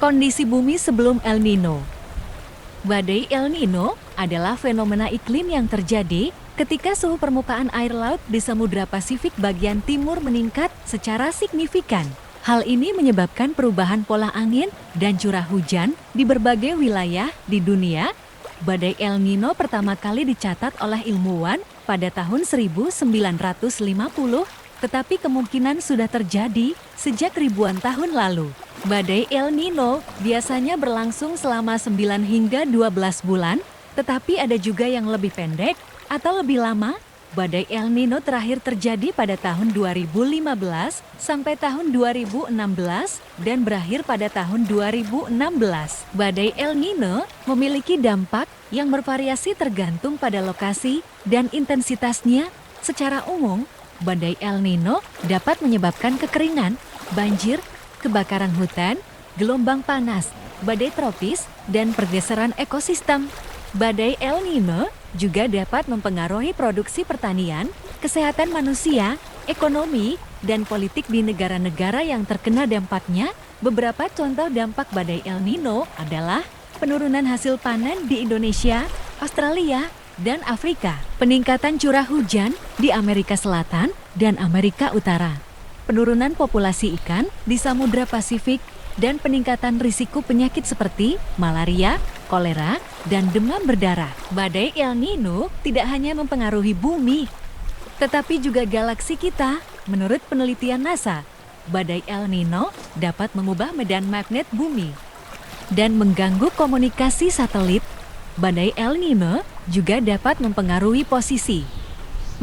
Kondisi bumi sebelum El Nino. Badai El Nino adalah fenomena iklim yang terjadi ketika suhu permukaan air laut di Samudra Pasifik bagian timur meningkat secara signifikan. Hal ini menyebabkan perubahan pola angin dan curah hujan di berbagai wilayah di dunia. Badai El Nino pertama kali dicatat oleh ilmuwan pada tahun 1950, tetapi kemungkinan sudah terjadi sejak ribuan tahun lalu. Badai El Nino biasanya berlangsung selama 9 hingga 12 bulan, tetapi ada juga yang lebih pendek atau lebih lama. Badai El Nino terakhir terjadi pada tahun 2015 sampai tahun 2016 dan berakhir pada tahun 2016. Badai El Nino memiliki dampak yang bervariasi tergantung pada lokasi dan intensitasnya. Secara umum, badai El Nino dapat menyebabkan kekeringan, banjir, kebakaran hutan, gelombang panas, badai tropis, dan pergeseran ekosistem. Badai El Nino juga dapat mempengaruhi produksi pertanian, kesehatan manusia, ekonomi, dan politik di negara-negara yang terkena dampaknya. Beberapa contoh dampak badai El Nino adalah penurunan hasil panen di Indonesia, Australia, dan Afrika, peningkatan curah hujan di Amerika Selatan dan Amerika Utara, penurunan populasi ikan di Samudra Pasifik, dan peningkatan risiko penyakit seperti malaria, kolera, dan demam berdarah. Badai El Nino tidak hanya mempengaruhi bumi, tetapi juga galaksi kita. Menurut penelitian NASA, badai El Nino dapat mengubah medan magnet bumi dan mengganggu komunikasi satelit. Badai El Nino juga dapat mempengaruhi posisi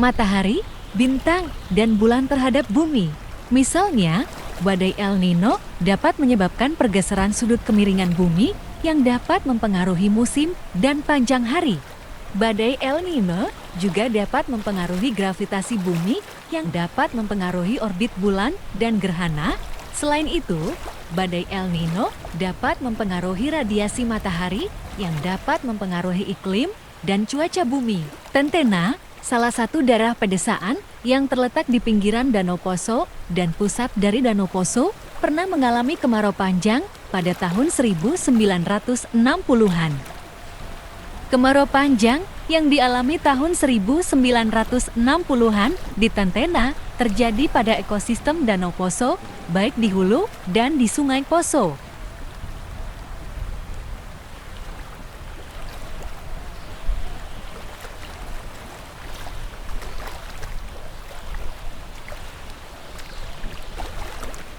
matahari, bintang, dan bulan terhadap bumi. Misalnya, badai El Nino dapat menyebabkan pergeseran sudut kemiringan bumi yang dapat mempengaruhi musim dan panjang hari. Badai El Nino juga dapat mempengaruhi gravitasi bumi yang dapat mempengaruhi orbit bulan dan gerhana. Selain itu, badai El Nino dapat mempengaruhi radiasi matahari yang dapat mempengaruhi iklim dan cuaca bumi. Tentena, salah satu daerah pedesaan yang terletak di pinggiran Danau Poso dan pusat dari Danau Poso, pernah mengalami kemarau panjang pada tahun 1960-an. Kemarau panjang yang dialami tahun 1960-an di Tentena terjadi pada ekosistem Danau Poso, baik di hulu dan di Sungai Poso.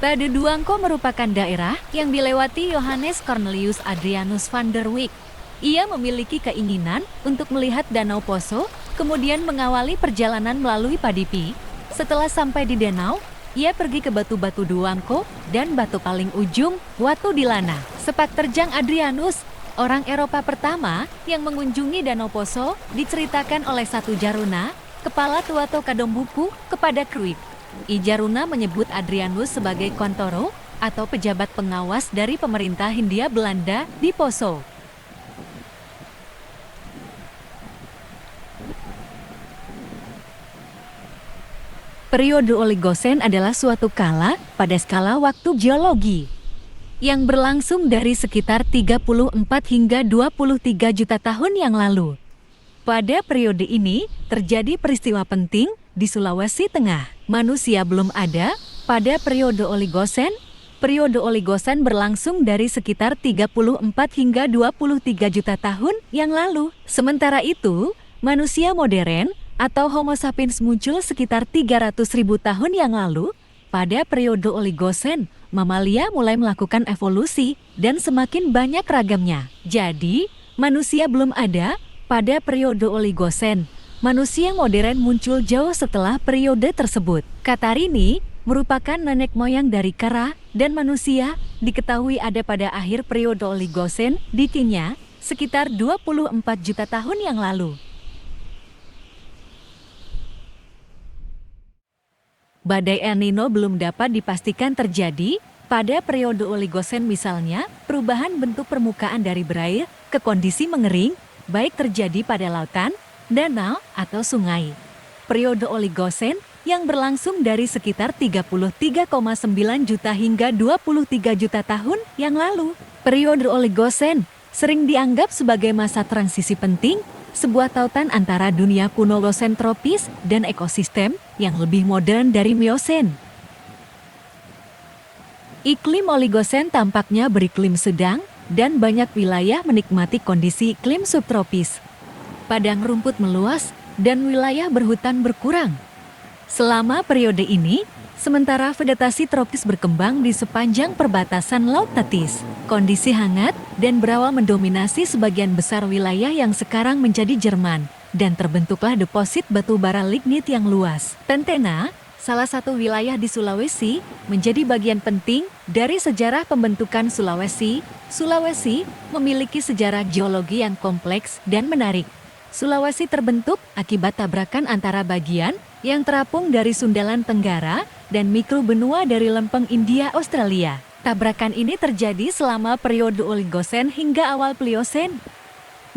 Paduduangko merupakan daerah yang dilewati Johannes Cornelius Adrianus van der Wijk. Ia memiliki keinginan untuk melihat Danau Poso, kemudian mengawali perjalanan melalui Padipi. Setelah sampai di danau, ia pergi ke Batu-Batu Duangko dan batu paling ujung, Watu Dilana. Sepak terjang Adrianus, orang Eropa pertama yang mengunjungi Danau Poso, diceritakan oleh Satu Jaruna, kepala Tuato Kadombuku, kepada Cruyff. I Jaruna menyebut Adrianus sebagai kontoro atau pejabat pengawas dari pemerintah Hindia Belanda di Poso. Periode Oligosen adalah suatu kala pada skala waktu geologi yang berlangsung dari sekitar 34 hingga 23 juta tahun yang lalu. Pada periode ini terjadi peristiwa penting di Sulawesi Tengah. Manusia belum ada pada periode Oligosen. Periode Oligosen berlangsung dari sekitar 34 hingga 23 juta tahun yang lalu. Sementara itu, manusia modern atau Homo sapiens muncul sekitar 300.000 tahun yang lalu. Pada periode Oligosen, mamalia mulai melakukan evolusi dan semakin banyak ragamnya. Jadi, manusia belum ada pada periode Oligosen. Manusia modern muncul jauh setelah periode tersebut. Katarini merupakan nenek moyang dari kera dan manusia, diketahui ada pada akhir periode Oligosen di Kenya sekitar 24 juta tahun yang lalu. Badai El Nino belum dapat dipastikan terjadi pada periode Oligosen, misalnya perubahan bentuk permukaan dari berair ke kondisi mengering, baik terjadi pada lautan, danau, atau sungai. Periode Oligosen yang berlangsung dari sekitar 33,9 juta hingga 23 juta tahun yang lalu. Periode Oligosen sering dianggap sebagai masa transisi penting, sebuah tautan antara dunia kuno Losen tropis dan ekosistem yang lebih modern dari Miosen. Iklim Oligosen tampaknya beriklim sedang dan banyak wilayah menikmati kondisi iklim subtropis. Padang rumput meluas dan wilayah berhutan berkurang. Selama periode ini, sementara vegetasi tropis berkembang di sepanjang perbatasan Laut Tethys, kondisi hangat dan berawal mendominasi sebagian besar wilayah yang sekarang menjadi Jerman, dan terbentuklah deposit batu bara lignit yang luas. Tentena, salah satu wilayah di Sulawesi, menjadi bagian penting dari sejarah pembentukan Sulawesi. Sulawesi memiliki sejarah geologi yang kompleks dan menarik. Sulawesi terbentuk akibat tabrakan antara bagian yang terapung dari Sundaland Tenggara dan mikrobenua dari lempeng India Australia. Tabrakan ini terjadi selama periode Oligosen hingga awal Pliosen,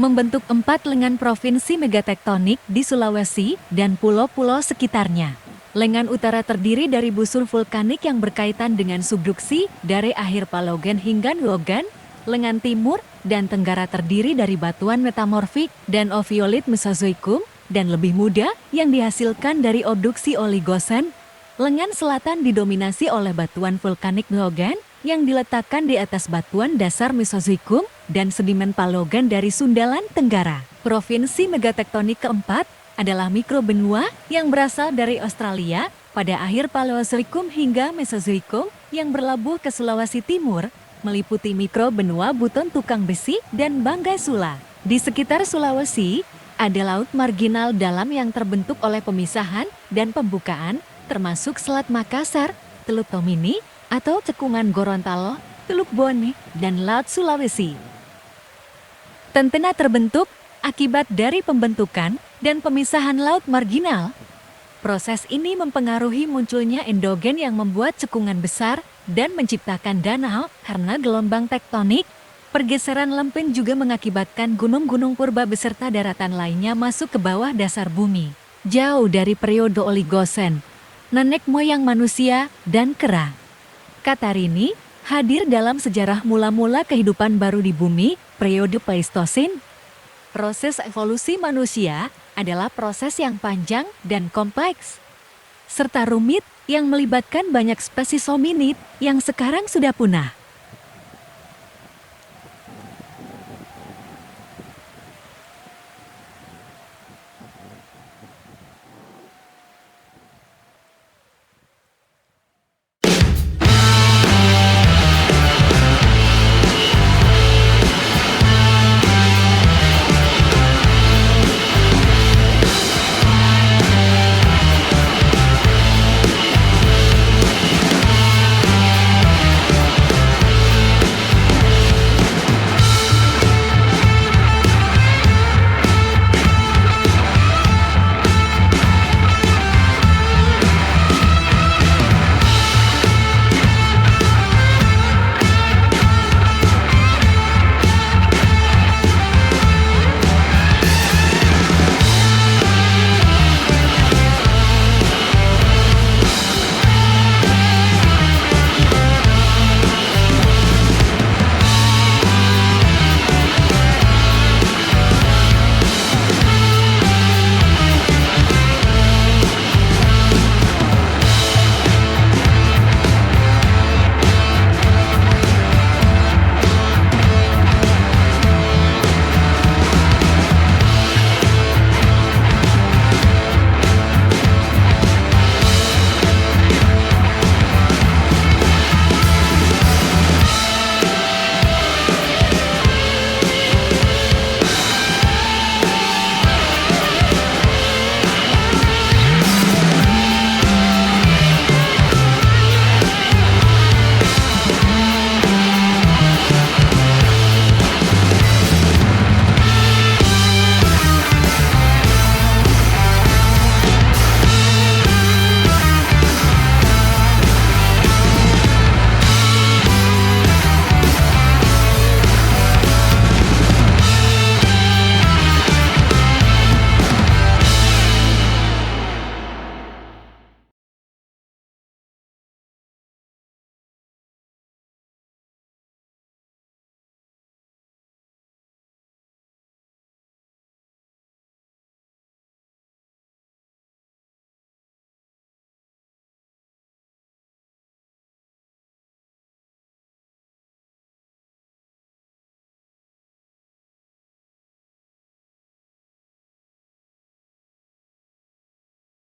membentuk 4 lengan provinsi megatektonik di Sulawesi dan pulau-pulau sekitarnya. Lengan utara terdiri dari busur vulkanik yang berkaitan dengan subduksi dari akhir Paleogen hingga Nuogen. Lengan timur dan tenggara terdiri dari batuan metamorfik dan oviolit Mesozoikum dan lebih muda yang dihasilkan dari obduksi Oligosen. Lengan selatan didominasi oleh batuan vulkanik Nuogen yang diletakkan di atas batuan dasar Mesozoikum dan sedimen Paleogen dari Sundaland Tenggara. Provinsi megatektonik keempat adalah mikrobenua yang berasal dari Australia pada akhir Paleozoikum hingga Mesozoikum yang berlabuh ke Sulawesi Timur, meliputi mikrobenua Buton Tukang Besi dan Banggai Sula. Di sekitar Sulawesi, ada laut marginal dalam yang terbentuk oleh pemisahan dan pembukaan, termasuk Selat Makassar, Teluk Tomini, atau Cekungan Gorontalo, Teluk Bone, dan Laut Sulawesi. Tentena terbentuk akibat dari pembentukan dan pemisahan laut marginal. Proses ini mempengaruhi munculnya endogen yang membuat cekungan besar dan menciptakan danau karena gelombang tektonik. Pergeseran lempeng juga mengakibatkan gunung-gunung purba beserta daratan lainnya masuk ke bawah dasar bumi. Jauh dari periode Oligosen, nenek moyang manusia dan kera. Kata Rini hadir dalam sejarah mula-mula kehidupan baru di bumi, periode Pleistosen. Proses evolusi manusia adalah proses yang panjang dan kompleks, serta rumit yang melibatkan banyak spesies hominid yang sekarang sudah punah.